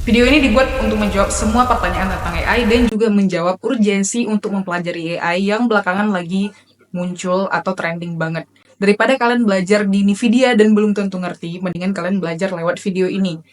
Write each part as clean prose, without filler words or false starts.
Video ini dibuat untuk menjawab semua pertanyaan tentang AI dan juga menjawab urgensi untuk mempelajari AI yang belakangan lagi muncul atau trending banget. Daripada kalian belajar di Nvidia dan belum tentu ngerti, mendingan kalian belajar lewat video ini.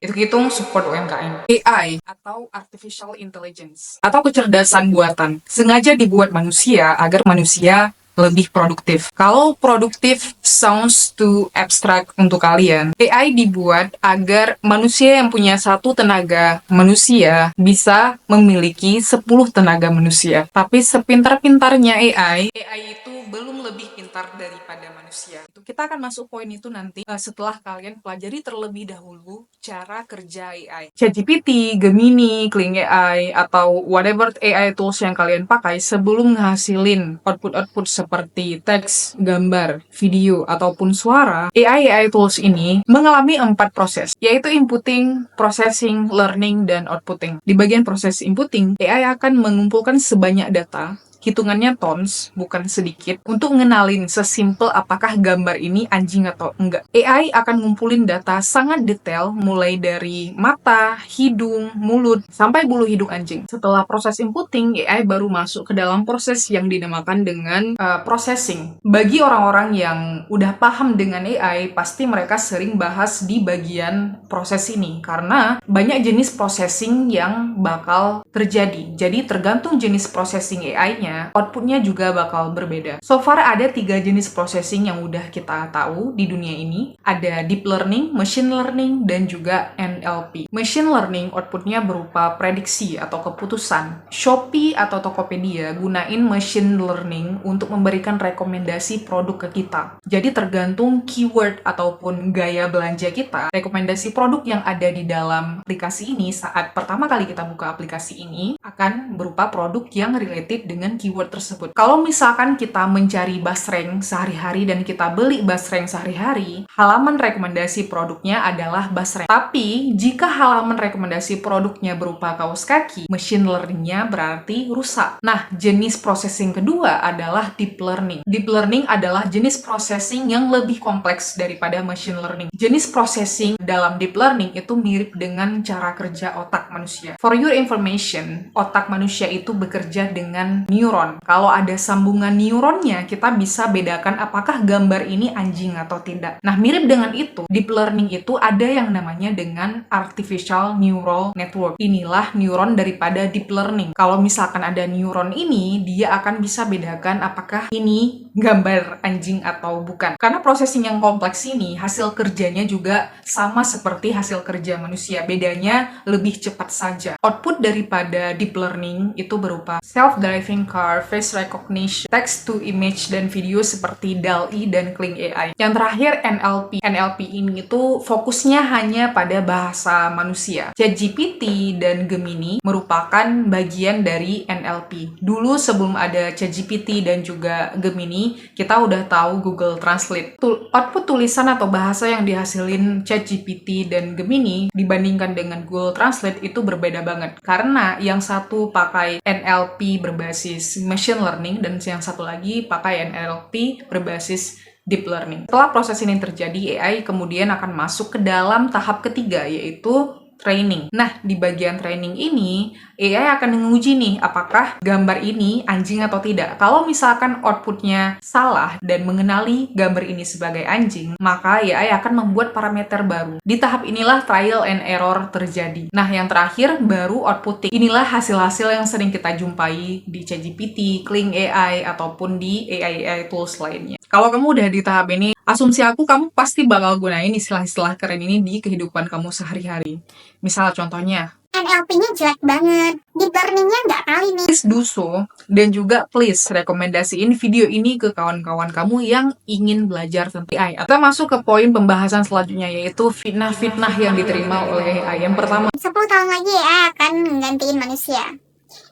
Hitung-hitung support UMKM. AI atau Artificial Intelligence atau kecerdasan buatan sengaja dibuat manusia agar manusia lebih produktif. Kalau produktif sounds too abstract untuk kalian, AI dibuat agar manusia yang punya satu tenaga manusia bisa memiliki 10 tenaga manusia. Tapi sepintar-pintarnya AI itu belum lebih pintar daripada manusia. Kita akan masuk poin itu nanti setelah kalian pelajari terlebih dahulu cara kerja AI. ChatGPT, Gemini, Kling AI, atau whatever AI tools yang kalian pakai sebelum menghasilin output-output seperti teks, gambar, video, ataupun suara, AI tools ini mengalami 4 proses, yaitu inputting, processing, learning, dan outputting. Di bagian proses inputting, AI akan mengumpulkan sebanyak data, hitungannya tons, bukan sedikit, untuk ngenalin sesimpel apakah gambar ini anjing atau enggak. AI akan ngumpulin data sangat detail, mulai dari mata, hidung, mulut, sampai bulu hidung anjing. Setelah proses inputting, AI baru masuk ke dalam proses yang dinamakan dengan processing. Bagi orang-orang yang udah paham dengan AI, pasti mereka sering bahas di bagian proses ini, karena banyak jenis processing yang bakal terjadi. Jadi tergantung jenis processing AI-nya, outputnya juga bakal berbeda. So far ada 3 jenis processing yang udah kita tahu di dunia ini. Ada deep learning, machine learning, dan juga NLP. Machine learning outputnya berupa prediksi atau keputusan. Shopee atau Tokopedia gunain machine learning untuk memberikan rekomendasi produk ke kita. Jadi tergantung keyword ataupun gaya belanja kita, rekomendasi produk yang ada di dalam aplikasi ini saat pertama kali kita buka aplikasi ini akan berupa produk yang related dengan keyword tersebut. Kalau misalkan kita mencari basreng sehari-hari dan kita beli basreng sehari-hari, halaman rekomendasi produknya adalah basreng. Tapi jika halaman rekomendasi produknya berupa kaos kaki, machine learning-nya berarti rusak. Nah, jenis processing kedua adalah deep learning. Deep learning adalah jenis processing yang lebih kompleks daripada machine learning. Jenis processing dalam deep learning itu mirip dengan cara kerja otak manusia. For your information, otak manusia itu bekerja dengan neuron. Kalau ada sambungan neuronnya, kita bisa bedakan apakah gambar ini anjing atau tidak. Nah, mirip dengan itu, deep learning itu ada yang namanya dengan artificial neural network. Inilah neuron daripada deep learning. Kalau misalkan ada neuron ini, dia akan bisa bedakan apakah ini gambar anjing atau bukan. Karena processing yang kompleks ini, hasil kerjanya juga sama seperti hasil kerja manusia. Bedanya lebih cepat saja. Output daripada deep learning itu berupa self-driving car, face recognition, text to image, dan video seperti DALL-E dan Kling AI. Yang terakhir NLP. NLP ini tuh fokusnya hanya pada bahasa manusia. ChatGPT dan Gemini merupakan bagian dari NLP. Dulu sebelum ada ChatGPT dan juga Gemini, kita udah tahu Google Translate. Output tulisan atau bahasa yang dihasilin ChatGPT dan Gemini dibandingkan dengan Google Translate itu berbeda banget. Karena yang satu pakai NLP berbasis machine learning dan yang satu lagi pakai NLP berbasis deep learning. Setelah proses ini terjadi, AI kemudian akan masuk ke dalam tahap ketiga, yaitu training. Nah, di bagian training ini, AI akan menguji nih apakah gambar ini anjing atau tidak. Kalau misalkan outputnya salah dan mengenali gambar ini sebagai anjing, maka AI akan membuat parameter baru. Di tahap inilah trial and error terjadi. Nah, yang terakhir baru outputting. Inilah hasil-hasil yang sering kita jumpai di ChatGPT, Kling AI, ataupun di AI tools lainnya. Kalau kamu udah di tahap ini, asumsi aku kamu pasti bakal gunain istilah-istilah keren ini di kehidupan kamu sehari-hari. Misal contohnya, NLP-nya jelek banget, deep learning-nya nggak kali nih. please do so, dan juga please rekomendasiin video ini ke kawan-kawan kamu yang ingin belajar tentang AI. Kita masuk ke poin pembahasan selanjutnya, yaitu fitnah-fitnah yang diterima oleh AI. Yang pertama, 10 tahun lagi AI akan menggantiin manusia.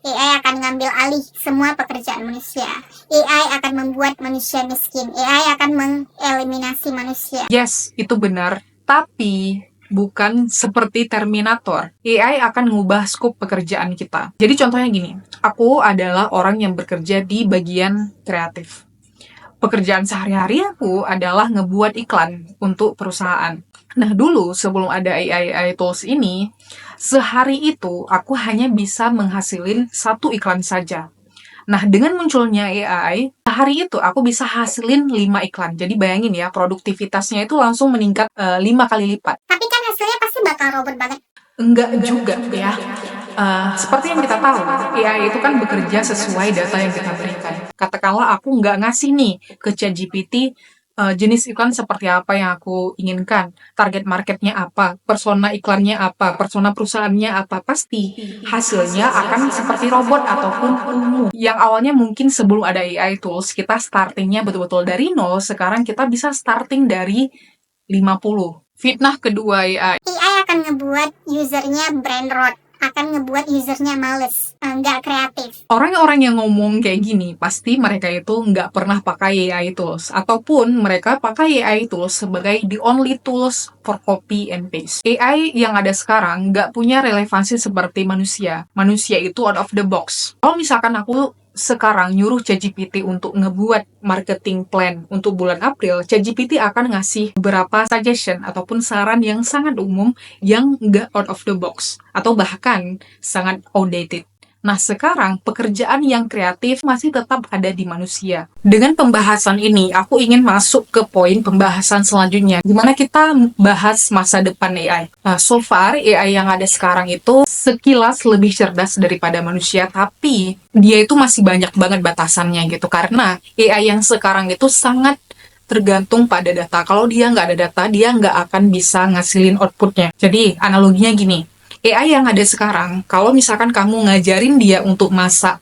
AI akan ngambil alih semua pekerjaan manusia. AI akan membuat manusia miskin. AI akan mengeliminasi manusia. yes, itu benar, tapi bukan seperti Terminator. AI akan mengubah skop pekerjaan kita. Jadi contohnya gini, aku adalah orang yang bekerja di bagian kreatif. Pekerjaan sehari-hari aku adalah ngebuat iklan untuk perusahaan. Nah, dulu sebelum ada AI tools ini, sehari itu aku hanya bisa menghasilin satu iklan saja. Nah, dengan munculnya AI, sehari itu aku bisa hasilin 5 iklan. Jadi bayangin ya, produktivitasnya itu langsung meningkat 5 kali lipat. Tapi kan hasilnya pasti bakal robot banget. Enggak juga ya. Seperti yang kita tahu, AI itu kan bekerja sesuai data yang kita berikan. Katakanlah aku nggak ngasih nih ke ChatGPT jenis iklan seperti apa yang aku inginkan, target marketnya apa, persona iklannya apa, persona perusahaannya apa, pasti hasilnya akan seperti robot ataupun ungu. Yang awalnya mungkin sebelum ada AI tools, kita startingnya betul-betul dari nol, sekarang kita bisa starting dari 50. Fitnah kedua AI. AI akan ngebuat usernya brain rot, akan ngebuat usernya males, nggak kreatif. Orang-orang yang ngomong kayak gini, pasti mereka itu nggak pernah pakai AI tools. Ataupun mereka pakai AI tools sebagai the only tools for copy and paste. AI yang ada sekarang nggak punya relevansi seperti manusia. Manusia itu out of the box. Kalau misalkan aku sekarang nyuruh ChatGPT untuk ngebuat marketing plan untuk bulan April, ChatGPT akan ngasih beberapa suggestion ataupun saran yang sangat umum yang nggak out of the box atau bahkan sangat outdated. Nah, sekarang pekerjaan yang kreatif masih tetap ada di manusia. Dengan pembahasan ini, aku ingin masuk ke poin pembahasan selanjutnya, di mana kita bahas masa depan AI. Nah, so far, AI yang ada sekarang itu sekilas lebih cerdas daripada manusia, tapi dia itu masih banyak banget batasannya gitu, karena AI yang sekarang itu sangat tergantung pada data. Kalau dia nggak ada data, dia nggak akan bisa ngasilin outputnya. Jadi, analoginya gini, AI yang ada sekarang, kalau misalkan kamu ngajarin dia untuk masak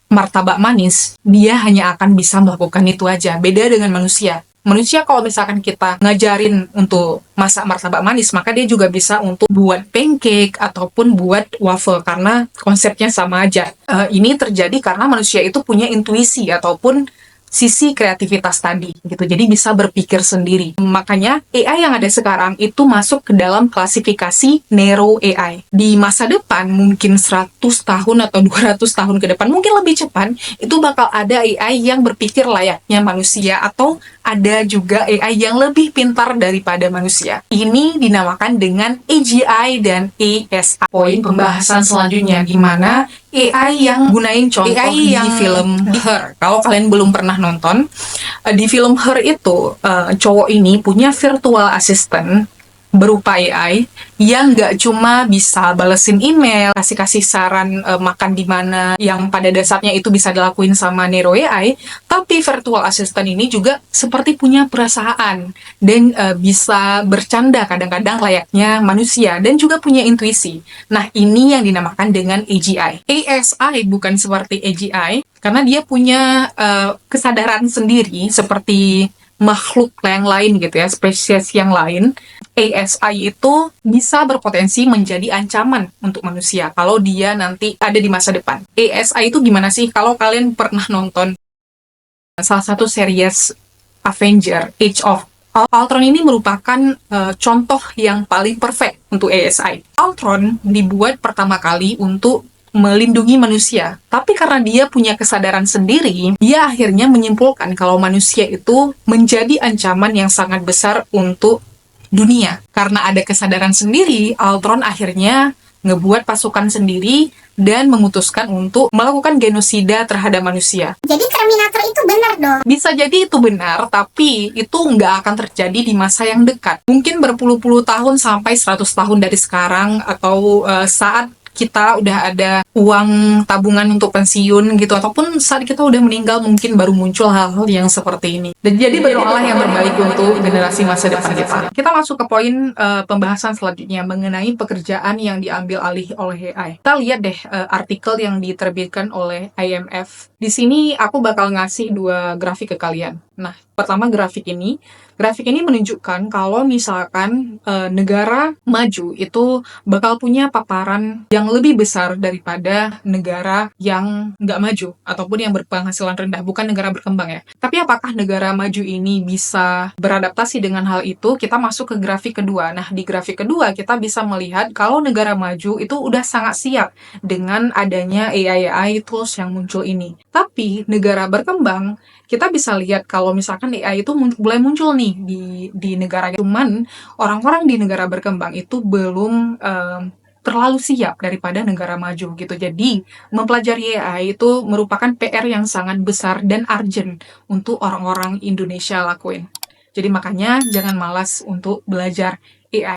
martabak manis, dia hanya akan bisa melakukan itu aja. Beda dengan manusia. Manusia kalau misalkan kita ngajarin untuk masak martabak manis, maka dia juga bisa untuk buat pancake ataupun buat waffle, karena konsepnya sama aja. Ini terjadi karena manusia itu punya intuisi ataupun sisi kreativitas tadi gitu. Jadi bisa berpikir sendiri. Makanya AI yang ada sekarang itu masuk ke dalam klasifikasi narrow AI. Di masa depan mungkin 100 tahun atau 200 tahun ke depan, mungkin lebih cepat, itu bakal ada AI yang berpikir layaknya manusia atau ada juga AI yang lebih pintar daripada manusia. Ini dinamakan dengan AGI dan ASI. Poin pembahasan selanjutnya di mana AI yang gunain contoh AI di film Her. Kalau kalian belum pernah nonton, di film Her itu cowok ini punya virtual assistant berupa AI yang nggak cuma bisa balesin email, kasih saran makan di mana, yang pada dasarnya itu bisa dilakuin sama Nero AI, tapi virtual assistant ini juga seperti punya perasaan dan bisa bercanda kadang-kadang layaknya manusia dan juga punya intuisi. Nah, ini yang dinamakan dengan AGI. ASI bukan seperti AGI karena dia punya kesadaran sendiri seperti makhluk yang lain gitu ya, spesies yang lain. ASI itu bisa berpotensi menjadi ancaman untuk manusia kalau dia nanti ada di masa depan. ASI itu gimana sih? Kalau kalian pernah nonton salah satu series Avenger, Age of Ultron, ini merupakan contoh yang paling perfect untuk ASI. Ultron dibuat pertama kali untuk melindungi manusia. Tapi karena dia punya kesadaran sendiri, dia akhirnya menyimpulkan kalau manusia itu menjadi ancaman yang sangat besar untuk dunia. Karena ada kesadaran sendiri, Ultron akhirnya ngebuat pasukan sendiri dan memutuskan untuk melakukan genosida terhadap manusia. Jadi Terminator itu benar dong. Bisa jadi itu benar, tapi itu nggak akan terjadi di masa yang dekat. Mungkin berpuluh-puluh tahun sampai 100 tahun dari sekarang, atau saat kita udah ada uang tabungan untuk pensiun gitu, ataupun saat kita udah meninggal mungkin baru muncul hal-hal yang seperti ini. Dan jadi berdoalah yang terbaik untuk generasi masa depan kita. Kita masuk ke poin pembahasan selanjutnya mengenai pekerjaan yang diambil alih oleh AI. Kita lihat deh artikel yang diterbitkan oleh IMF. Di sini aku bakal ngasih 2 grafik ke kalian. Nah, pertama grafik ini menunjukkan kalau misalkan negara maju itu bakal punya paparan yang lebih besar daripada negara yang nggak maju ataupun yang berpenghasilan rendah, bukan negara berkembang ya. Tapi apakah negara maju ini bisa beradaptasi dengan hal itu? Kita masuk ke grafik kedua. Nah, di grafik kedua kita bisa melihat kalau negara maju itu udah sangat siap dengan adanya AI tools yang muncul ini. Tapi negara berkembang kita bisa lihat kalau misalkan AI itu mulai muncul nih di negara, cuman orang-orang di negara berkembang itu belum terlalu siap daripada negara maju gitu. Jadi mempelajari AI itu merupakan PR yang sangat besar dan urgent untuk orang-orang Indonesia lakuin. Jadi makanya jangan malas untuk belajar AI.